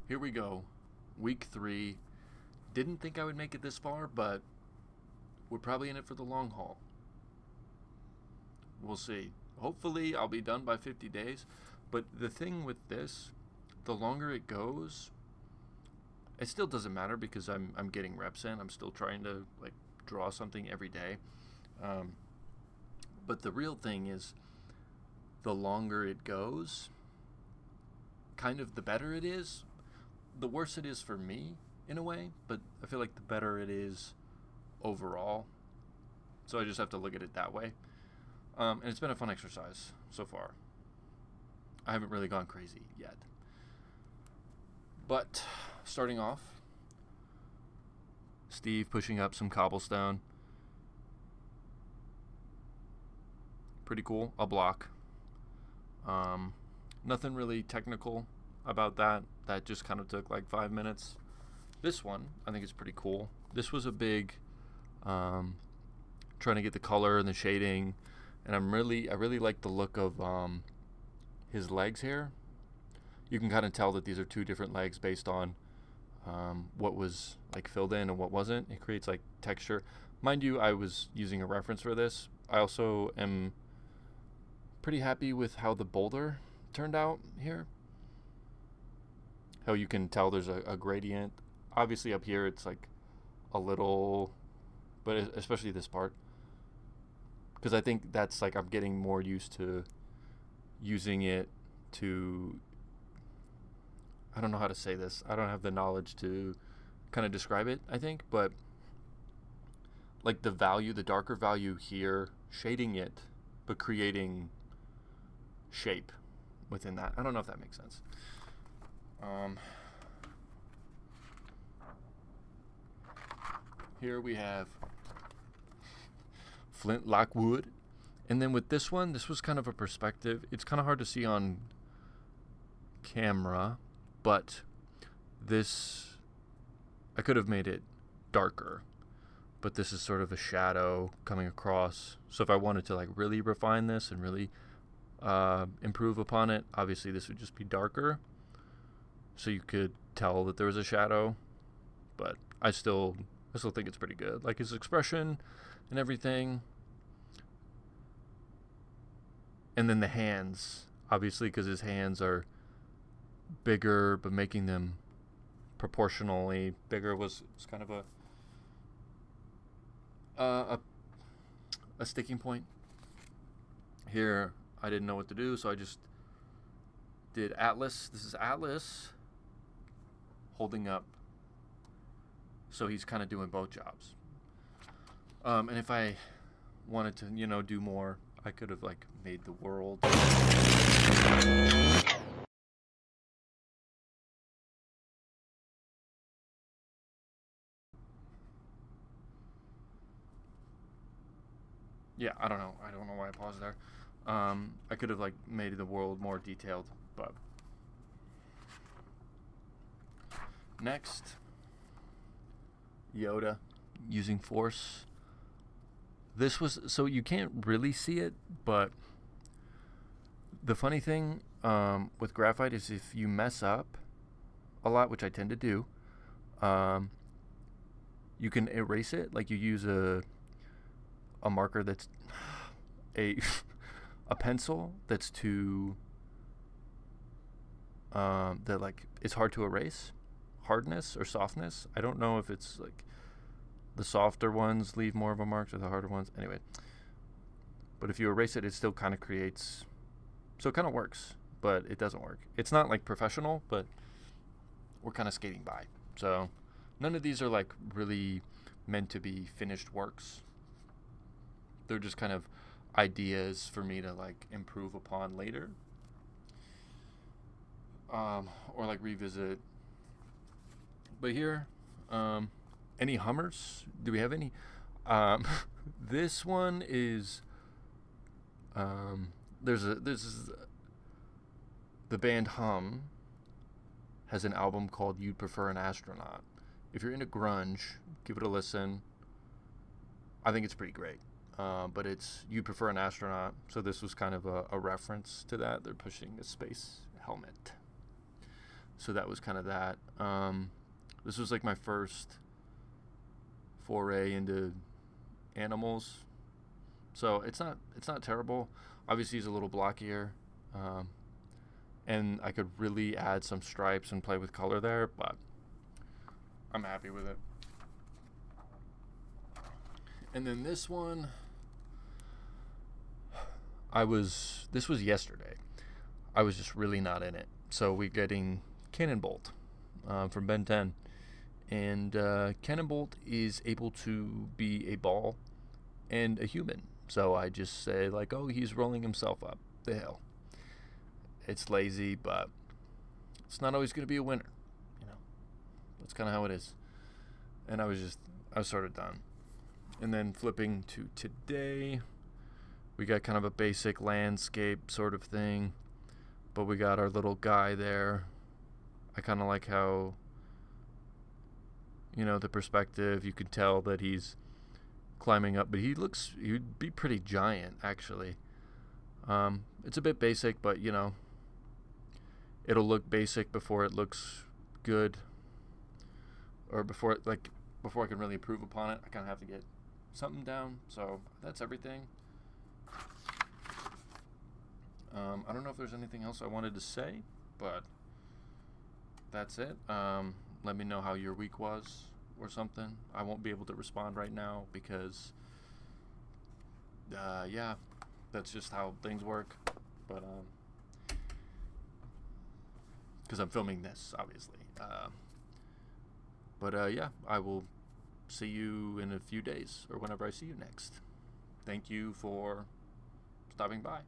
Here we go. Week 3. Didn't think I would make it this far, but we're probably in it for the long haul. We'll see. Hopefully, I'll be done by 50 days. But the thing with this, the longer it goes, it still doesn't matter because I'm getting reps in. I'm still trying to draw something every day. But the real thing is, the longer it goes, kind of the better it is. The worse it is for me, in a way, but I feel like the better it is overall. So I just have to look at it that way. And it's been a fun exercise so far. I haven't really gone crazy yet. But starting off, Steve pushing up some cobblestone. Pretty cool. A block. Nothing really technical about that. That just kind of took like 5 minutes. This one, I think is pretty cool. This was a big trying to get the color and the shading, and I really like the look of his legs here. You can kind of tell that these are two different legs based on what was like filled in and what wasn't. It creates like texture. Mind you, I was using a reference for this. I also am pretty happy with how the boulder turned out here. How you can tell there's a gradient. Obviously up here it's like a little, but especially this part, because I think that's like I'm getting more used to using it to, I don't know how to say this. I don't have the knowledge to kind of describe it, I think, but like the value, the darker value here, shading it, but creating shape within that. I don't know if that makes sense. Here we have flintlock wood. And then with this one, this was kind of a perspective. It's kind of hard to see on camera, but this, I could have made it darker, but this is sort of a shadow coming across. So if I wanted to like really refine this and really improve upon it, obviously this would just be darker, so you could tell that there was a shadow. But I still think it's pretty good. Like his expression and everything. And then the hands, obviously, because his hands are bigger, but making them proportionally bigger was kind of a sticking point. Here, I didn't know what to do, so I just did Atlas. This is Atlas holding up. So he's kind of doing both jobs. And if I wanted to, do more, I could have like made the world. Yeah, I don't know why I paused there. I could have like made the world more detailed, but next, Yoda using force. This was, so you can't really see it, but the funny thing with graphite is if you mess up a lot, which I tend to do, you can erase it. Like you use a marker that's a pencil that's too that like it's hard to erase, hardness or softness. I don't know if it's like the softer ones leave more of a mark or the harder ones. Anyway, but if you erase it, it still kind of creates, so it kind of works, but it doesn't work. It's not like professional, but we're kind of skating by. So none of these are like really meant to be finished works. They're just kind of ideas for me to like improve upon later, or like revisit. But here, any Hummers? Do we have any? This one is there's the band Hum has an album called You'd Prefer an Astronaut. If you're into grunge, give it a listen. I think it's pretty great. But it's You'd Prefer an Astronaut, so this was kind of a reference to that. They're pushing a space helmet. So that was kind of that. This was like my first foray into animals, so it's not terrible. Obviously, he's a little blockier, um, and I could really add some stripes and play with color there, but I'm happy with it. And then this one, this was yesterday. I was just really not in it. So we're getting Cannonbolt from Ben 10. And Cannonbolt is able to be a ball and a human. So I just say, like, oh, he's rolling himself up the hill. It's lazy, but it's not always going to be a winner. You know, that's kind of how it is. And I was sort of done. And then flipping to today, we got kind of a basic landscape sort of thing, but we got our little guy there. I kind of like how, the perspective, you could tell that he's climbing up, but he'd be pretty giant, actually. It's a bit basic, but, it'll look basic before it looks good, or before I can really improve upon it. I kind of have to get something down. So that's everything. I don't know if there's anything else I wanted to say, but that's it. Let me know how your week was or something. I won't be able to respond right now because, that's just how things work. But because I'm filming this, obviously. I will see you in a few days or whenever I see you next. Thank you for stopping by.